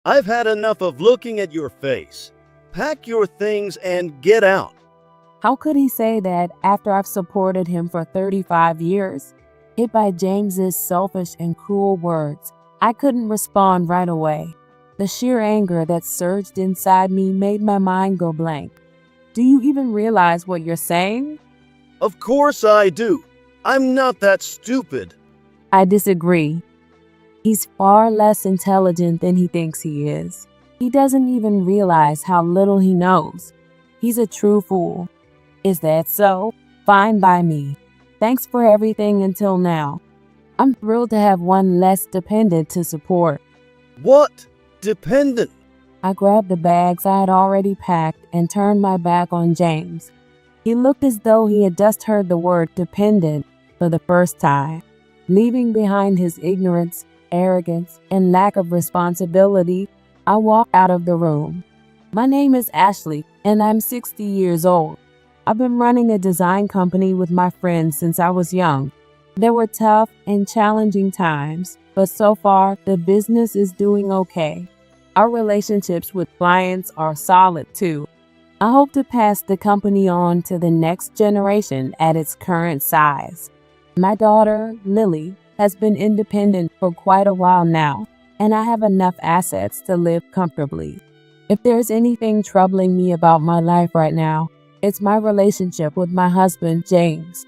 I've had enough of looking at your face. Pack your things and get out. How could he say that after I've supported him for 35 years? Hit by James's selfish and cruel words, I couldn't respond right away. The sheer anger that surged inside me made my mind go blank. Do you even realize what you're saying? Of course I do. I'm not that stupid. I disagree. He's far less intelligent than he thinks he is. He doesn't even realize how little he knows. He's a true fool. Is that so? Fine by me. Thanks for everything until now. I'm thrilled to have one less dependent to support. What? Dependent? I grabbed the bags I had already packed and turned my back on James. He looked as though he had just heard the word dependent for the first time. Leaving behind his ignorance, arrogance, and lack of responsibility, I walked out of the room. My name is Ashley, and I'm 60 years old. I've been running a design company with my friends since I was young. There were tough and challenging times, but so far the business is doing okay. Our relationships with clients are solid too. I hope to pass the company on to the next generation at its current size. My daughter, Lily, has been independent for quite a while now, and I have enough assets to live comfortably. If there's anything troubling me about my life right now, it's my relationship with my husband, James.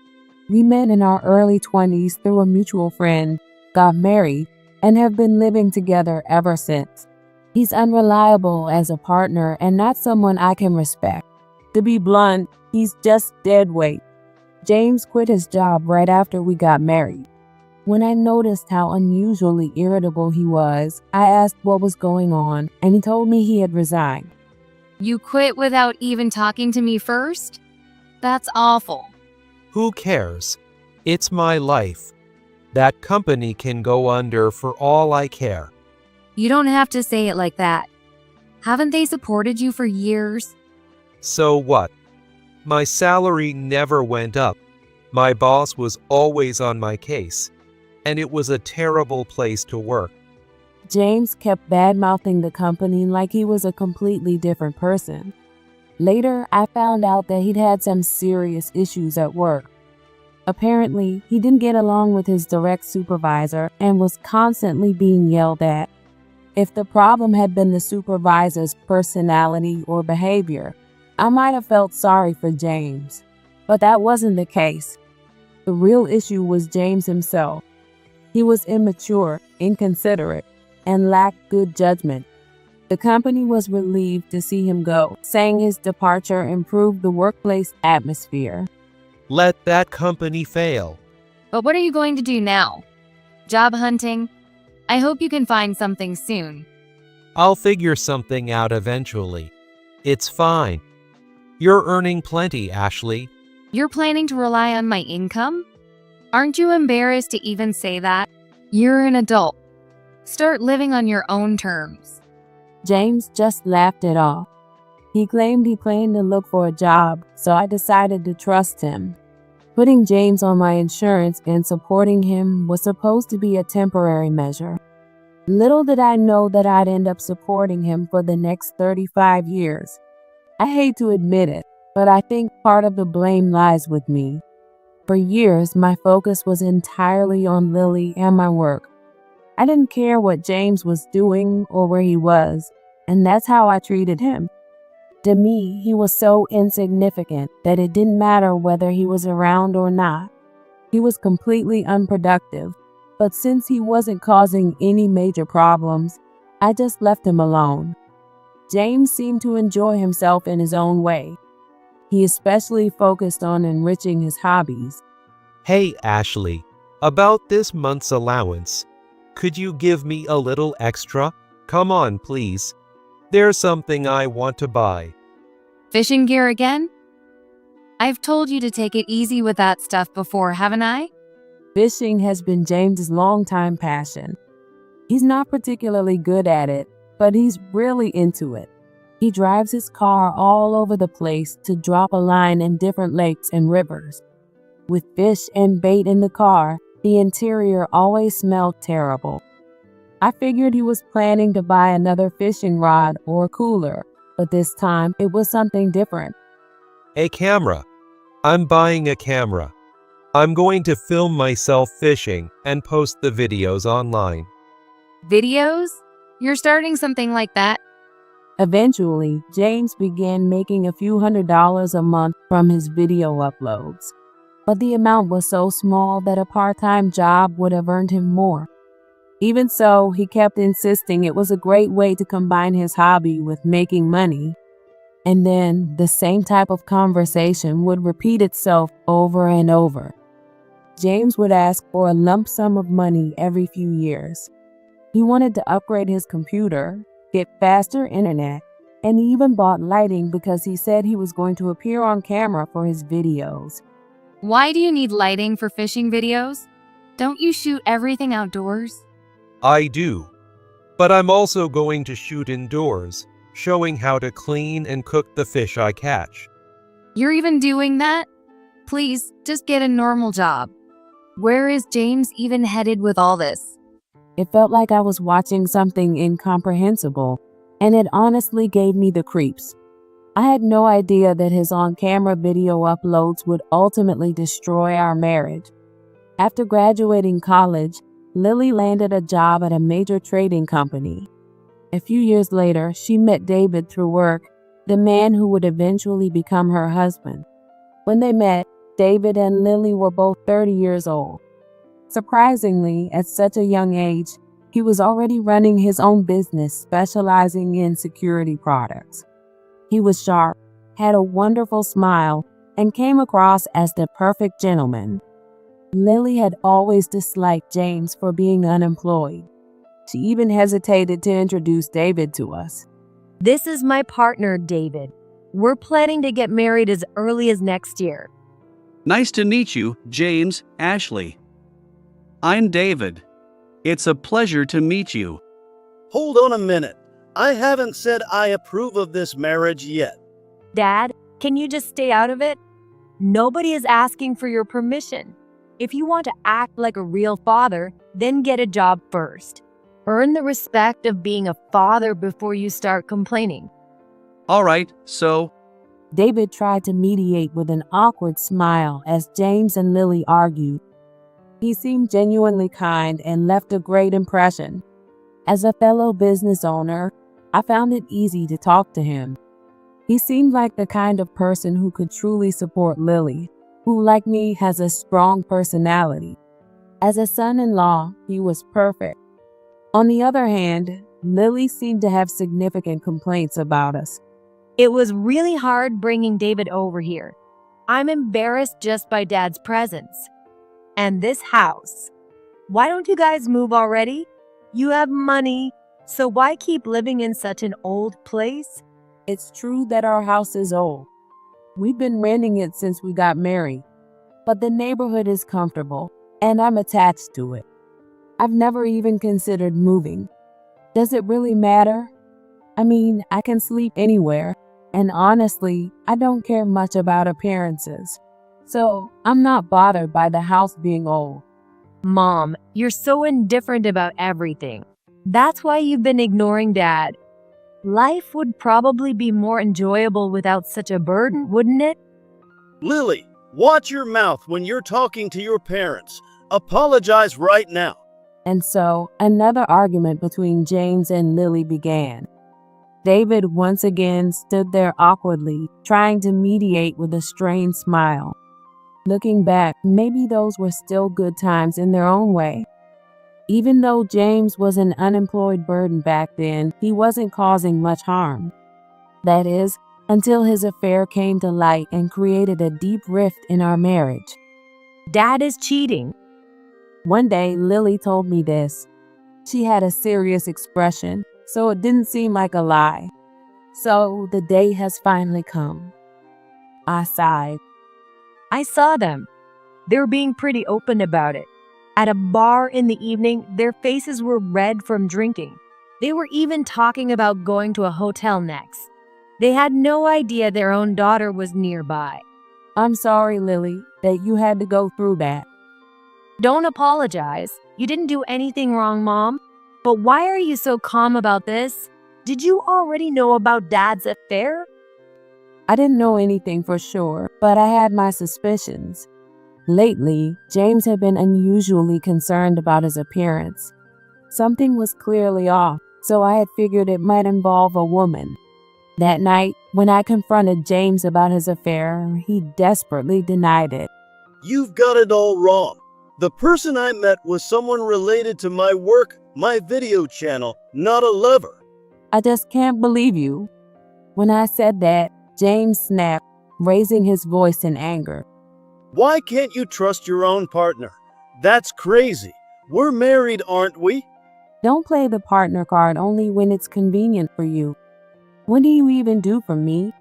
We met in our early 20s through a mutual friend, got married, and have been living together ever since. He's unreliable as a partner and not someone I can respect. To be blunt, he's just dead weight. James quit his job right after we got married. When I noticed how unusually irritable he was, I asked what was going on, and he told me he had resigned. You quit without even talking to me first? That's awful. Who cares? It's my life. That company can go under for all I care. You don't have to say it like that. Haven't they supported you for years? So what? My salary never went up. My boss was always on my case, and it was a terrible place to work. James kept bad-mouthing the company like he was a completely different person. Later, I found out that he'd had some serious issues at work. Apparently, he didn't get along with his direct supervisor and was constantly being yelled at. If the problem had been the supervisor's personality or behavior, I might have felt sorry for James. But that wasn't the case. The real issue was James himself. He was immature, inconsiderate, and lacked good judgment. The company was relieved to see him go, saying his departure improved the workplace atmosphere. Let that company fail. But what are you going to do now? Job hunting? I hope you can find something soon. I'll figure something out eventually. It's fine. You're earning plenty, Ashley. You're planning to rely on my income? Aren't you embarrassed to even say that? You're an adult. Start living on your own terms. James just laughed it off. He claimed he planned to look for a job, so I decided to trust him. Putting James on my insurance and supporting him was supposed to be a temporary measure. Little did I know that I'd end up supporting him for the next 35 years. I hate to admit it, but I think part of the blame lies with me. For years, my focus was entirely on Lily and my work. I didn't care what James was doing or where he was, and that's how I treated him. To me, he was so insignificant that it didn't matter whether he was around or not. He was completely unproductive, but since he wasn't causing any major problems, I just left him alone. James seemed to enjoy himself in his own way. He especially focused on enriching his hobbies. Hey, Ashley, about this month's allowance. Could you give me a little extra? Come on, please. There's something I want to buy. Fishing gear again? I've told you to take it easy with that stuff before, haven't I? Fishing has been James's longtime passion. He's not particularly good at it, but he's really into it. He drives his car all over the place to drop a line in different lakes and rivers. With fish and bait in the car, the interior always smelled terrible. I figured he was planning to buy another fishing rod or cooler, but this time it was something different. A camera. I'm buying a camera. I'm going to film myself fishing and post the videos online. Videos? You're starting something like that? Eventually, James began making a few $100s a month from his video uploads. But the amount was so small that a part-time job would have earned him more. Even so, he kept insisting it was a great way to combine his hobby with making money. And then the same type of conversation would repeat itself over and over. James would ask for a lump sum of money every few years. He wanted to upgrade his computer, get faster internet, and he even bought lighting because he said he was going to appear on camera for his videos. Why do you need lighting for fishing videos? Don't you shoot everything outdoors? I do. But I'm also going to shoot indoors, showing how to clean and cook the fish I catch. You're even doing that? Please, just get a normal job. Where is James even headed with all this? It felt like I was watching something incomprehensible, and it honestly gave me the creeps. I had no idea that his on-camera video uploads would ultimately destroy our marriage. After graduating college, Lily landed a job at a major trading company. A few years later, she met David through work, the man who would eventually become her husband. When they met, David and Lily were both 30 years old. Surprisingly, at such a young age, he was already running his own business specializing in security products. He was sharp, had a wonderful smile, and came across as the perfect gentleman. Lily had always disliked James for being unemployed. She even hesitated to introduce David to us. This is my partner, David. We're planning to get married as early as next year. Nice to meet you, James, Ashley. I'm David. It's a pleasure to meet you. Hold on a minute. I haven't said I approve of this marriage yet. Dad, can you just stay out of it? Nobody is asking for your permission. If you want to act like a real father, then get a job first. Earn the respect of being a father before you start complaining. All right, so David tried to mediate with an awkward smile as James and Lily argued. He seemed genuinely kind and left a great impression. As a fellow business owner, I found it easy to talk to him. He seemed like the kind of person who could truly support Lily, who, like me, has a strong personality. As a son-in-law, he was perfect. On the other hand, Lily seemed to have significant complaints about us. It was really hard bringing David over here. I'm embarrassed just by Dad's presence. And this house. Why don't you guys move already? You have money, so why keep living in such an old place? It's true that our house is old. We've been renting it since we got married. But the neighborhood is comfortable, and I'm attached to it. I've never even considered moving. Does it really matter? I mean, I can sleep anywhere, and honestly, I don't care much about appearances. So, I'm not bothered by the house being old. Mom, you're so indifferent about everything. That's why you've been ignoring Dad. Life would probably be more enjoyable without such a burden, wouldn't it? Lily, watch your mouth when you're talking to your parents. Apologize right now. And so, another argument between James and Lily began. David once again stood there awkwardly, trying to mediate with a strained smile. Looking back, maybe those were still good times in their own way. Even though James was an unemployed burden back then, he wasn't causing much harm. That is, until his affair came to light and created a deep rift in our marriage. Dad is cheating. One day, Lily told me this. She had a serious expression, so it didn't seem like a lie. So the day has finally come. I sighed. I saw them. They were being pretty open about it. At a bar in the evening, their faces were red from drinking. They were even talking about going to a hotel next. They had no idea their own daughter was nearby. I'm sorry, Lily, that you had to go through that. Don't apologize. You didn't do anything wrong, Mom. But why are you so calm about this? Did you already know about Dad's affair? I didn't know anything for sure, but I had my suspicions. Lately, James had been unusually concerned about his appearance. Something was clearly off, so I had figured it might involve a woman. That night, when I confronted James about his affair, he desperately denied it. You've got it all wrong. The person I met was someone related to my work, my video channel, not a lover. I just can't believe you. When I said that, James snapped, raising his voice in anger. Why can't you trust your own partner? That's crazy. We're married, aren't we? Don't play the partner card only when it's convenient for you. What do you even do for me?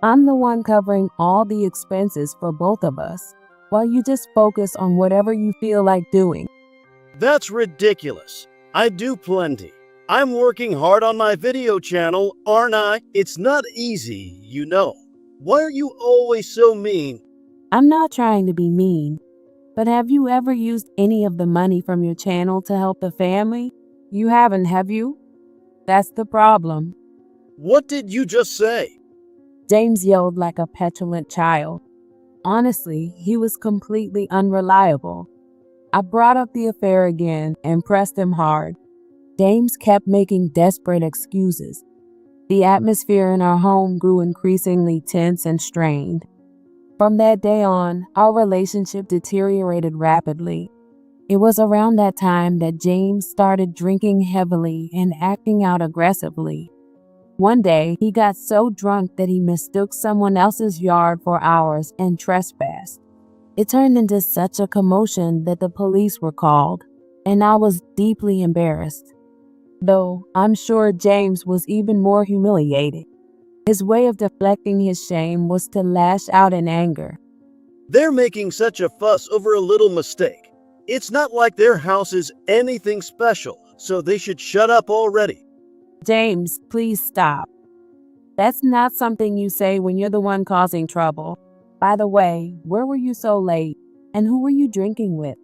I'm the one covering all the expenses for both of us, while you just focus on whatever you feel like doing. That's ridiculous. I do plenty. I'm working hard on my video channel, aren't I? It's not easy, you know. Why are you always so mean? I'm not trying to be mean, but have you ever used any of the money from your channel to help the family? You haven't, have you? That's the problem. What did you just say? James yelled like a petulant child. Honestly, he was completely unreliable. I brought up the affair again and pressed him hard. James kept making desperate excuses. The atmosphere in our home grew increasingly tense and strained. From that day on, our relationship deteriorated rapidly. It was around that time that James started drinking heavily and acting out aggressively. One day, he got so drunk that he mistook someone else's yard for ours and trespassed. It turned into such a commotion that the police were called, and I was deeply embarrassed. Though I'm sure James was even more humiliated. His way of deflecting his shame was to lash out in anger. They're making such a fuss over a little mistake. It's not like their house is anything special, so they should shut up already. James, please stop. That's not something you say when you're the one causing trouble. By the way, where were you so late? And who were you drinking with?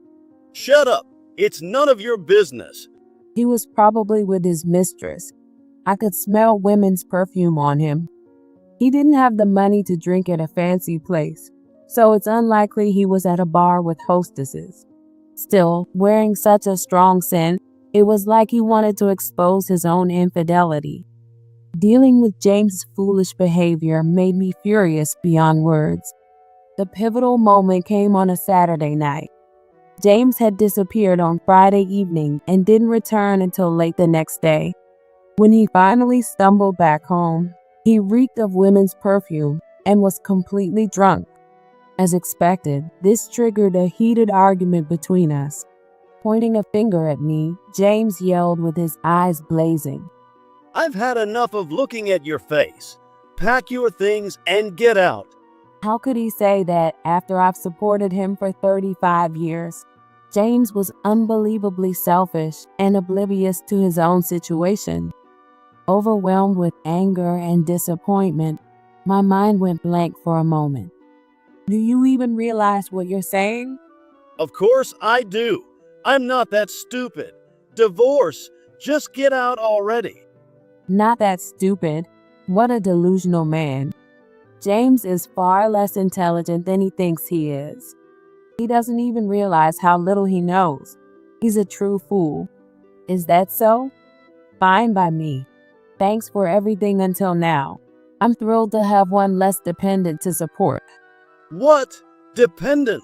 Shut up. It's none of your business. He was probably with his mistress. I could smell women's perfume on him. He didn't have the money to drink at a fancy place, so it's unlikely he was at a bar with hostesses. Still, wearing such a strong scent, it was like he wanted to expose his own infidelity. Dealing with James's foolish behavior made me furious beyond words. The pivotal moment came on a Saturday night. James had disappeared on Friday evening and didn't return until late the next day. When he finally stumbled back home, he reeked of women's perfume and was completely drunk. As expected, this triggered a heated argument between us. Pointing a finger at me, James yelled with his eyes blazing. I've had enough of looking at your face. Pack your things and get out. How could he say that after I've supported him for 35 years? James was unbelievably selfish and oblivious to his own situation. Overwhelmed with anger and disappointment, my mind went blank for a moment. Do you even realize what you're saying? Of course I do. I'm not that stupid. Divorce. Just get out already. Not that stupid. What a delusional man. James is far less intelligent than he thinks he is. He doesn't even realize how little he knows. He's a true fool. Is that so? Fine by me. Thanks for everything until now. I'm thrilled to have one less dependent to support. What? Dependent?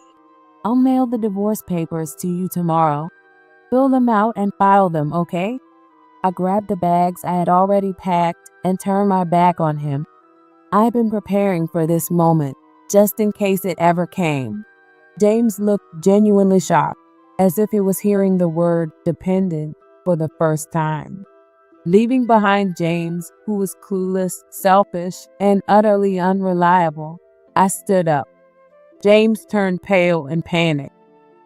I'll mail the divorce papers to you tomorrow. Fill them out and file them, okay? I grabbed the bags I had already packed and turned my back on him. I've been preparing for this moment, just in case it ever came. James looked genuinely shocked, as if he was hearing the word dependent for the first time. Leaving behind James, who was clueless, selfish, and utterly unreliable, I stood up. James turned pale and panicked.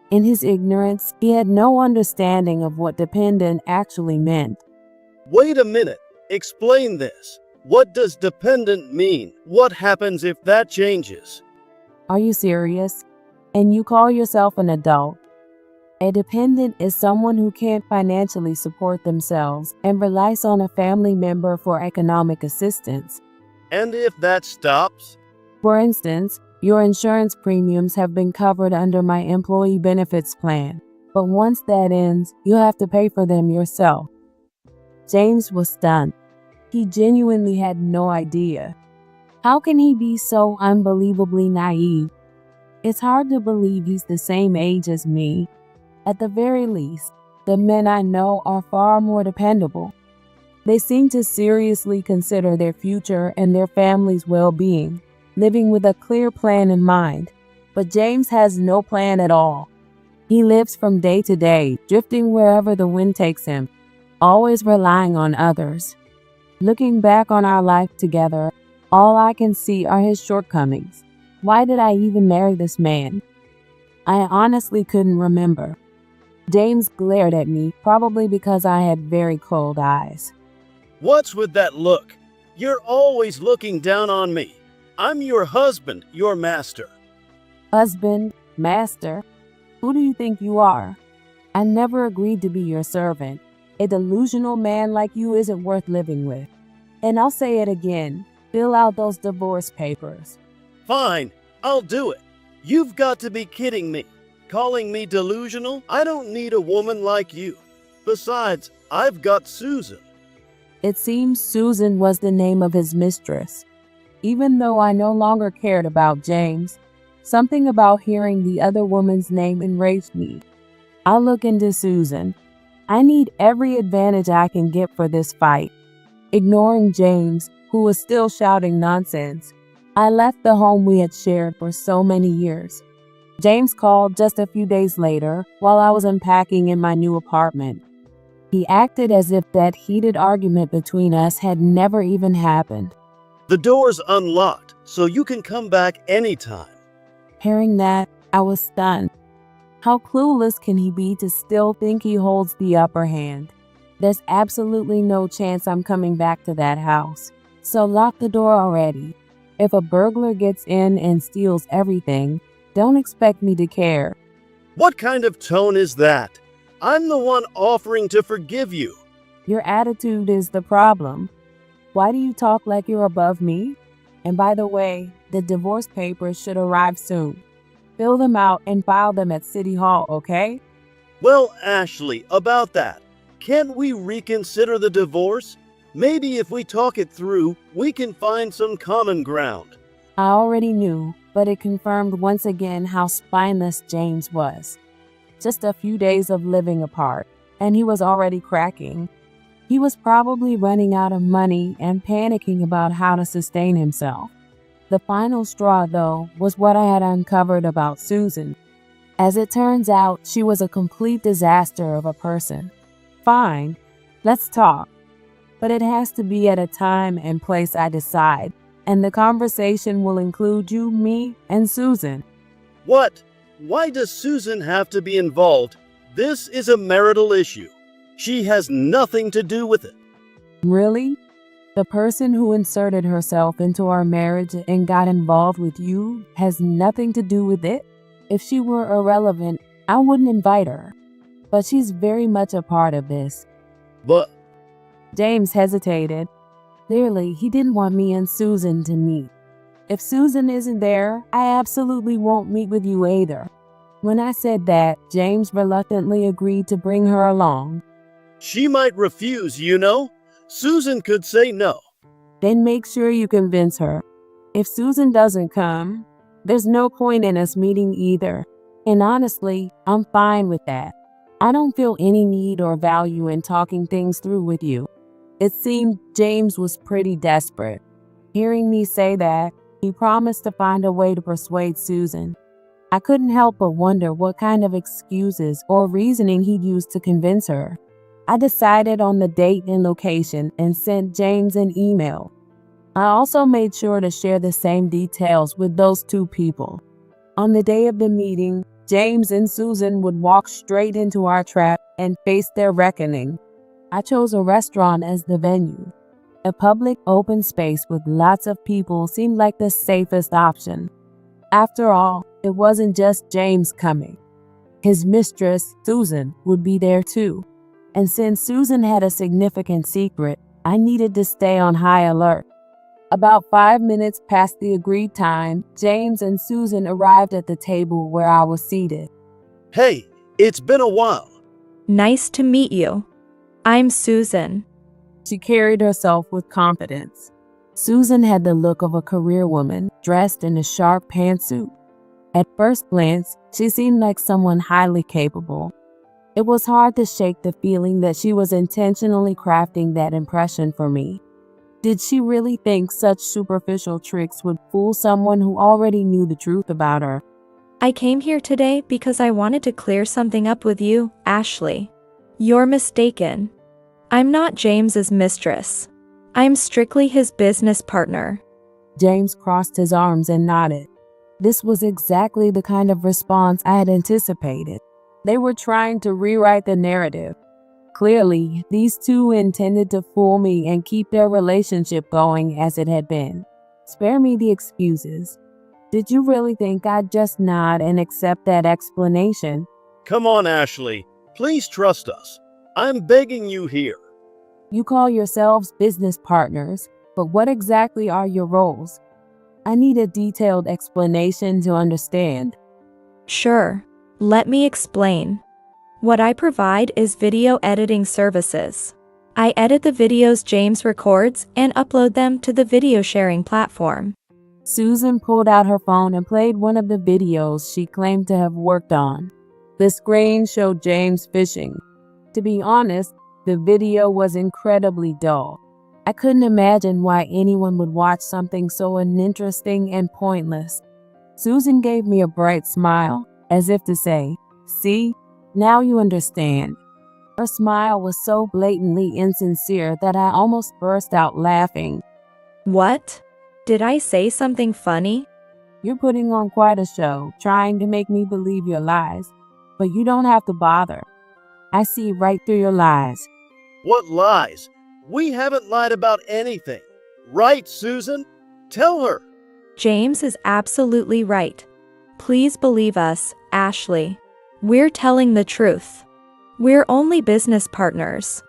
In his ignorance, he had no understanding of what dependent actually meant. Wait a minute. Explain this. What does dependent mean? What happens if that changes? Are you serious? And you call yourself an adult? A dependent is someone who can't financially support themselves and relies on a family member for economic assistance. And if that stops? For instance, your insurance premiums have been covered under my employee benefits plan, but once that ends, you have to pay for them yourself. James was stunned. He genuinely had no idea. How can he be so unbelievably naive? It's hard to believe he's the same age as me. At the very least, the men I know are far more dependable. They seem to seriously consider their future and their family's well-being, living with a clear plan in mind. But James has no plan at all. He lives from day to day, drifting wherever the wind takes him, always relying on others. Looking back on our life together, all I can see are his shortcomings. Why did I even marry this man? I honestly couldn't remember. James glared at me, probably because I had very cold eyes. What's with that look? You're always looking down on me. I'm your husband, your master. Husband, master, who do you think you are? I never agreed to be your servant. A delusional man like you isn't worth living with. And I'll say it again, fill out those divorce papers. Fine, I'll do it. You've got to be kidding me. Calling me delusional? I don't need a woman like you. Besides, I've got Susan. It seems Susan was the name of his mistress. Even though I no longer cared about James, something about hearing the other woman's name enraged me. I'll look into Susan. I need every advantage I can get for this fight. Ignoring James, who was still shouting nonsense, I left the home we had shared for so many years. James called just a few days later while I was unpacking in my new apartment. He acted as if that heated argument between us had never even happened. The door's unlocked, so you can come back anytime. Hearing that, I was stunned. How clueless can he be to still think he holds the upper hand? There's absolutely no chance I'm coming back to that house. So lock the door already. If a burglar gets in and steals everything, don't expect me to care. What kind of tone is that? I'm the one offering to forgive you. Your attitude is the problem. Why do you talk like you're above me? And by the way, the divorce papers should arrive soon. Fill them out and file them at City Hall, okay? Well, Ashley, about that, can't we reconsider the divorce? Maybe if we talk it through, we can find some common ground. I already knew, but it confirmed once again how spineless James was. Just a few days of living apart, and he was already cracking. He was probably running out of money and panicking about how to sustain himself. The final straw, though, was what I had uncovered about Susan. As it turns out, she was a complete disaster of a person. Fine, let's talk. But it has to be at a time and place I decide, and the conversation will include you, me, and Susan. What? Why does Susan have to be involved? This is a marital issue. She has nothing to do with it. Really? The person who inserted herself into our marriage and got involved with you has nothing to do with it? If she were irrelevant, I wouldn't invite her. But she's very much a part of this. But James hesitated. Clearly, he didn't want me and Susan to meet. If Susan isn't there, I absolutely won't meet with you either. When I said that, James reluctantly agreed to bring her along. she might refuse, you know? Susan could say no. Then make sure you convince her. If Susan doesn't come, there's no point in us meeting either. And honestly, I'm fine with that. I don't feel any need or value in talking things through with you. It seemed James was pretty desperate. Hearing me say that, he promised to find a way to persuade Susan. I couldn't help but wonder what kind of excuses or reasoning he'd use to convince her. I decided on the date and location and sent James an email. I also made sure to share the same details with those two people. On the day of the meeting, James and Susan would walk straight into our trap and face their reckoning. I chose a restaurant as the venue. A public open space with lots of people seemed like the safest option. After all, it wasn't just James coming. His mistress, Susan, would be there too. And since Susan had a significant secret, I needed to stay on high alert. About 5 minutes past the agreed time, James and Susan arrived at the table where I was seated. Hey, it's been a while. Nice to meet you. I'm Susan. She carried herself with confidence. Susan had the look of a career woman dressed in a sharp pantsuit. At first glance, she seemed like someone highly capable. It was hard to shake the feeling that she was intentionally crafting that impression for me. Did she really think such superficial tricks would fool someone who already knew the truth about her? I came here today because I wanted to clear something up with you, Ashley. You're mistaken. I'm not James's mistress. I'm strictly his business partner. James crossed his arms and nodded. This was exactly the kind of response I had anticipated. They were trying to rewrite the narrative. Clearly, these two intended to fool me and keep their relationship going as it had been. Spare me the excuses. Did you really think I'd just nod and accept that explanation? Come on, Ashley. Please trust us. I'm begging you here. You call yourselves business partners, but what exactly are your roles? I need a detailed explanation to understand. Sure. Let me explain. What I provide is video editing services. I edit the videos James records and upload them to the video sharing platform. Susan pulled out her phone and played one of the videos she claimed to have worked on. The screen showed James fishing. To be honest, the video was incredibly dull. I couldn't imagine why anyone would watch something so uninteresting and pointless. Susan gave me a bright smile, as if to say, "See? Now you understand." Her smile was so blatantly insincere that I almost burst out laughing. What? Did I say something funny? You're putting on quite a show, trying to make me believe your lies, but you don't have to bother. I see right through your lies. What lies? We haven't lied about anything. Right, Susan? Tell her. James is absolutely right. Please believe us, Ashley. We're telling the truth. We're only business partners.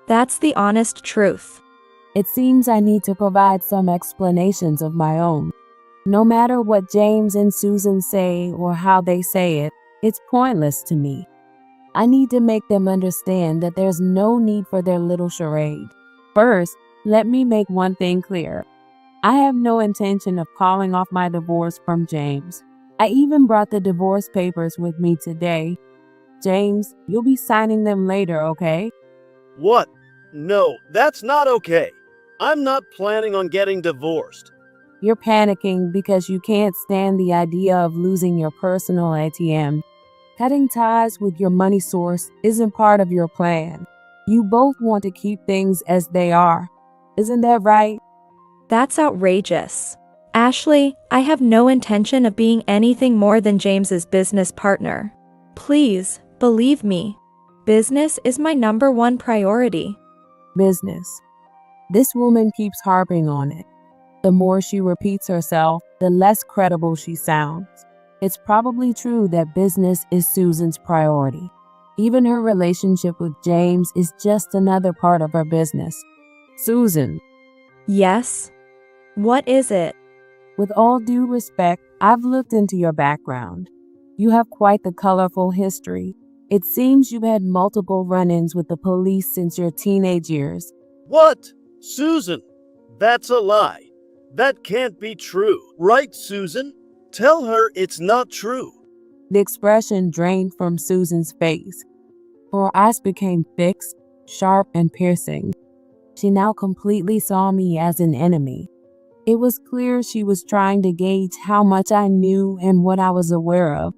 That's the honest truth. It seems I need to provide some explanations of my own. No matter what James and Susan say or how they say it, it's pointless to me. I need to make them understand that there's no need for their little charade. First, let me make one thing clear. I have no intention of calling off my divorce from James. I even brought the divorce papers with me today. James, you'll be signing them later, okay? What? No, that's not okay. I'm not planning on getting divorced. You're panicking because you can't stand the idea of losing your personal ATM. Cutting ties with your money source isn't part of your plan. You both want to keep things as they are. Isn't that right? That's outrageous. Ashley, I have no intention of being anything more than James's business partner. Please, believe me. Business is my #1 priority. Business. This woman keeps harping on it. The more she repeats herself, the less credible she sounds. It's probably true that business is Susan's priority. Even her relationship with James is just another part of her business. Susan. Yes? What is it? With all due respect, I've looked into your background. You have quite the colorful history. It seems you've had multiple run-ins with the police since your teenage years. What? Susan? That's a lie. That can't be true. Right, Susan? Tell her it's not true. The expression drained from Susan's face. Her eyes became fixed, sharp, and piercing. She now completely saw me as an enemy. It was clear she was trying to gauge how much I knew and what I was aware of.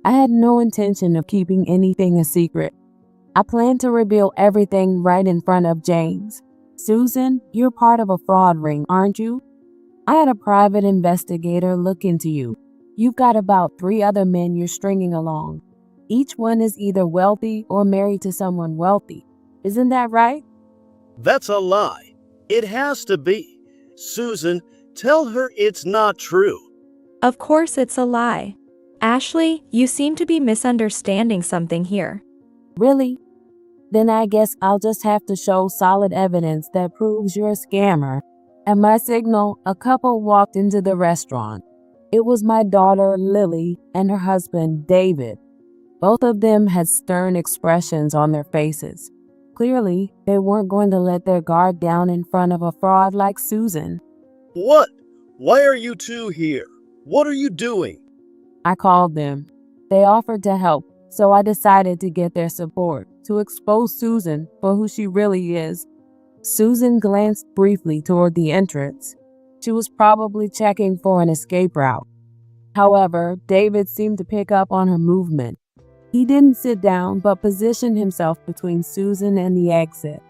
I had no intention of keeping anything a secret. I planned to reveal everything right in front of James. Susan, you're part of a fraud ring, aren't you? I had a private investigator look into you. You've got about 3 other men you're stringing along. Each one is either wealthy or married to someone wealthy. Isn't that right? That's a lie. It has to be. Susan, tell her it's not true. Of course it's a lie. Ashley, you seem to be misunderstanding something here. Really? Then I guess I'll just have to show solid evidence that proves you're a scammer. At my signal, a couple walked into the restaurant. It was my daughter, Lily, and her husband, David. Both of them had stern expressions on their faces. Clearly, they weren't going to let their guard down in front of a fraud like Susan. What? Why are you two here? What are you doing? I called them. They offered to help, so I decided to get their support, to expose Susan for who she really is. Susan glanced briefly toward the entrance. She was probably checking for an escape route. However, David seemed to pick up on her movement. He didn't sit down, but positioned himself between Susan and the exit.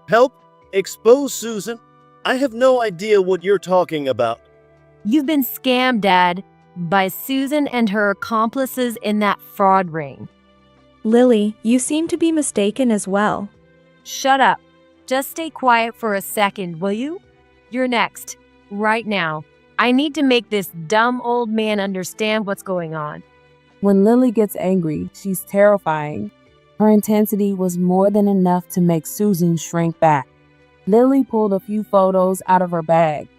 Help? Expose Susan? I have no idea what you're talking about. You've been scammed, Dad, by Susan and her accomplices in that fraud ring. Lily, you seem to be mistaken as well. Shut up. Just stay quiet for a second, will you? You're next. Right now. I need to make this dumb old man understand what's going on. When Lily gets angry, she's terrifying. Her intensity was more than enough to make Susan shrink back. Lily pulled a few photos out of her bag.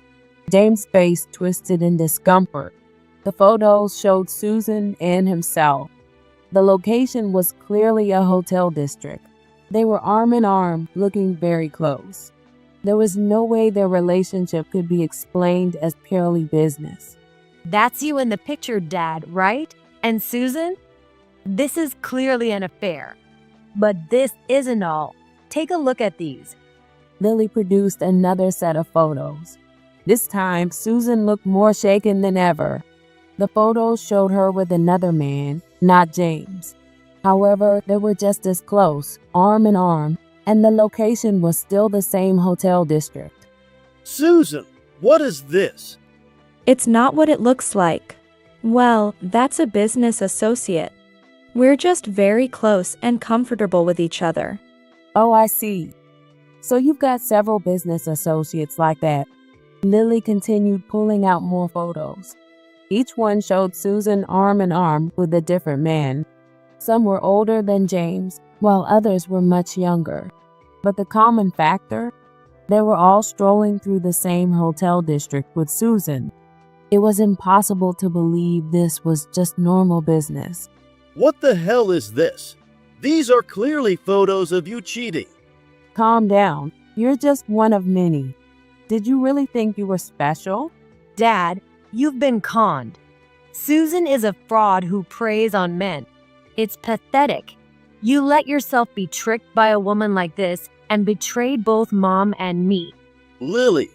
James' face twisted in discomfort. The photos showed Susan and himself. The location was clearly a hotel district. They were arm in arm, looking very close. There was no way their relationship could be explained as purely business. That's you in the picture, Dad, right? And Susan? This is clearly an affair. But this isn't all. Take a look at these. Lily produced another set of photos. This time, Susan looked more shaken than ever. The photos showed her with another man, not James. However, they were just as close, arm in arm, and the location was still the same hotel district. Susan, what is this? It's not what it looks like. Well, that's a business associate. We're just very close and comfortable with each other. Oh, I see. So you've got several business associates like that. Lily continued pulling out more photos. Each one showed Susan arm in arm with a different man. Some were older than James, while others were much younger. But the common factor? They were all strolling through the same hotel district with Susan. It was impossible to believe this was just normal business. What the hell is this? These are clearly photos of you cheating. Calm down. You're just one of many. Did you really think you were special? Dad, you've been conned. Susan is a fraud who preys on men. It's pathetic. You let yourself be tricked by a woman like this and betrayed both Mom and me. Lily.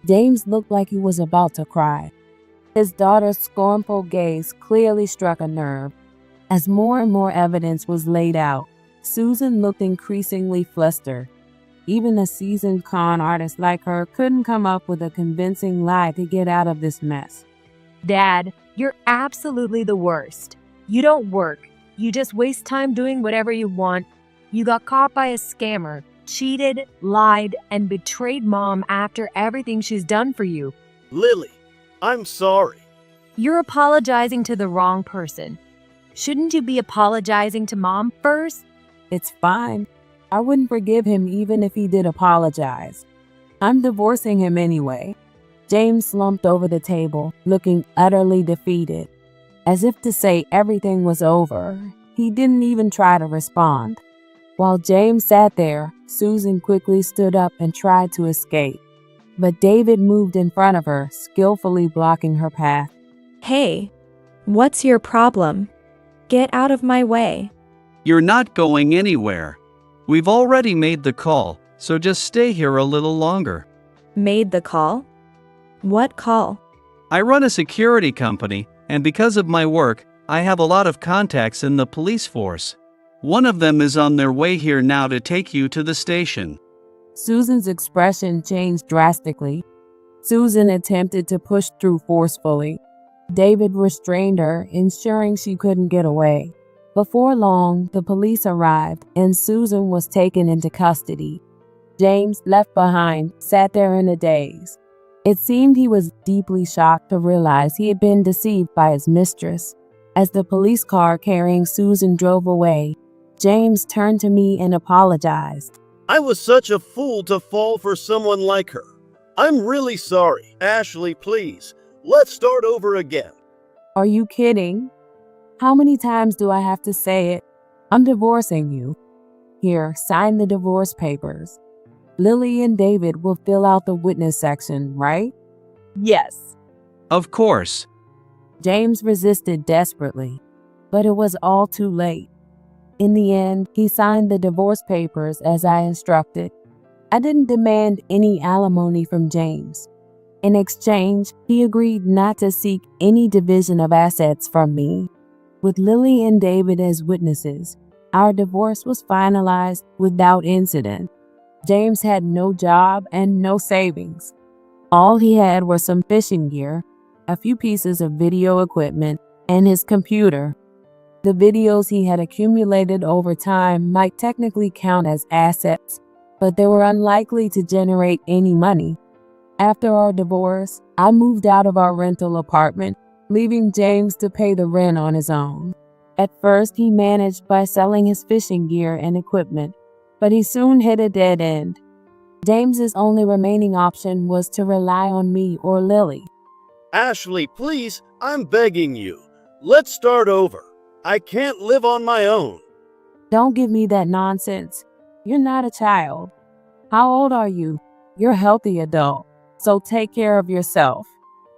James looked like he was about to cry. His daughter's scornful gaze clearly struck a nerve. As more and more evidence was laid out, Susan looked increasingly flustered. Even a seasoned con artist like her couldn't come up with a convincing lie to get out of this mess. Dad, you're absolutely the worst. You don't work. You just waste time doing whatever you want. You got caught by a scammer, cheated, lied, and betrayed Mom after everything she's done for you. Lily, I'm sorry. You're apologizing to the wrong person. Shouldn't you be apologizing to Mom first? It's fine. I wouldn't forgive him even if he did apologize. I'm divorcing him anyway. James slumped over the table, looking utterly defeated. As if to say everything was over, he didn't even try to respond. While James sat there, Susan quickly stood up and tried to escape. But David moved in front of her, skillfully blocking her path. Hey, what's your problem? Get out of my way. You're not going anywhere. We've already made the call, so just stay here a little longer. Made the call? What call? I run a security company, and because of my work, I have a lot of contacts in the police force. One of them is on their way here now to take you to the station. Susan's expression changed drastically. Susan attempted to push through forcefully. David restrained her, ensuring she couldn't get away. Before long, the police arrived and Susan was taken into custody. James, left behind, sat there in a daze. It seemed he was deeply shocked to realize he had been deceived by his mistress. As the police car carrying Susan drove away, James turned to me and apologized. I was such a fool to fall for someone like her. I'm really sorry. Ashley, please, let's start over again. Are you kidding? How many times do I have to say it? I'm divorcing you. Here, sign the divorce papers. Lily and David will fill out the witness section, right? Yes. Of course. James resisted desperately, but it was all too late. In the end, he signed the divorce papers as I instructed. I didn't demand any alimony from James. In exchange, he agreed not to seek any division of assets from me. With Lily and David as witnesses, our divorce was finalized without incident. James had no job and no savings. All he had were some fishing gear, a few pieces of video equipment, and his computer. The videos he had accumulated over time might technically count as assets, but they were unlikely to generate any money. After our divorce, I moved out of our rental apartment, leaving James to pay the rent on his own. At first, he managed by selling his fishing gear and equipment, but he soon hit a dead end. James's only remaining option was to rely on me or Lily. Ashley, please, I'm begging you. Let's start over. I can't live on my own. Don't give me that nonsense. You're not a child. How old are you? You're a healthy adult, so take care of yourself.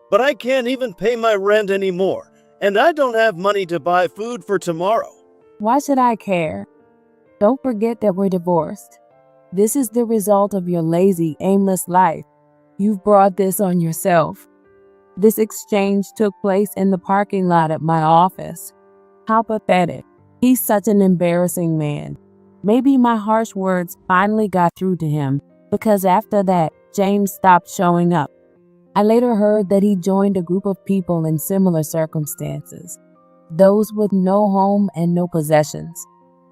But I can't even pay my rent anymore, and I don't have money to buy food for tomorrow. Why should I care? Don't forget that we're divorced. This is the result of your lazy, aimless life. You've brought this on yourself. This exchange took place in the parking lot at my office. How pathetic. He's such an embarrassing man. Maybe my harsh words finally got through to him, because after that, James stopped showing up. I later heard that he joined a group of people in similar circumstances, those with no home and no possessions.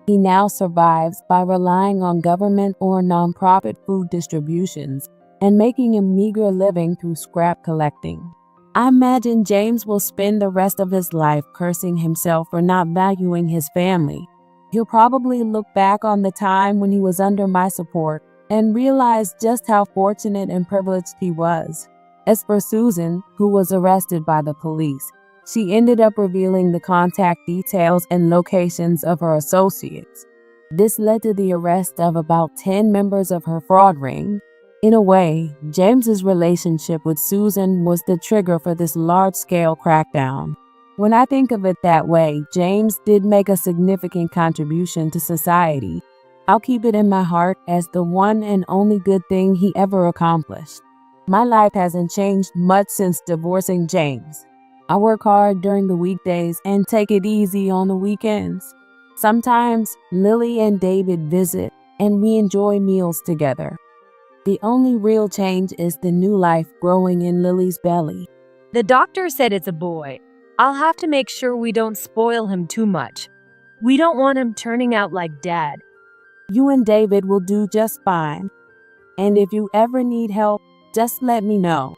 He now survives by relying on government or nonprofit food distributions and making a meager living through scrap collecting. I imagine James will spend the rest of his life cursing himself for not valuing his family. He'll probably look back on the time when he was under my support and realize just how fortunate and privileged he was. As for Susan, who was arrested by the police, she ended up revealing the contact details and locations of her associates. This led to the arrest of about 10 members of her fraud ring. In a way, James's relationship with Susan was the trigger for this large-scale crackdown. When I think of it that way, James did make a significant contribution to society. I'll keep it in my heart as the one and only good thing he ever accomplished. My life hasn't changed much since divorcing James. I work hard during the weekdays and take it easy on the weekends. Sometimes Lily and David visit and we enjoy meals together. The only real change is the new life growing in Lily's belly. The doctor said it's a boy. I'll have to make sure we don't spoil him too much. We don't want him turning out like Dad. You and David will do just fine. And if you ever need help, just let me know.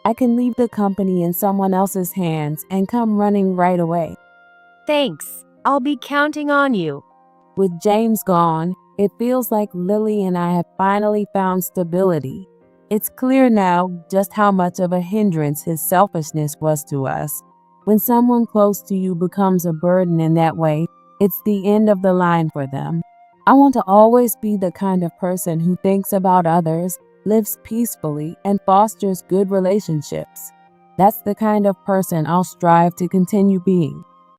I can leave the company in someone else's hands and come running right away. Thanks. I'll be counting on you. With James gone, it feels like Lily and I have finally found stability. It's clear now just how much of a hindrance his selfishness was to us. When someone close to you becomes a burden in that way, it's the end of the line for them. I want to always be the kind of person who thinks about others, lives peacefully, and fosters good relationships. That's the kind of person I'll strive to continue being.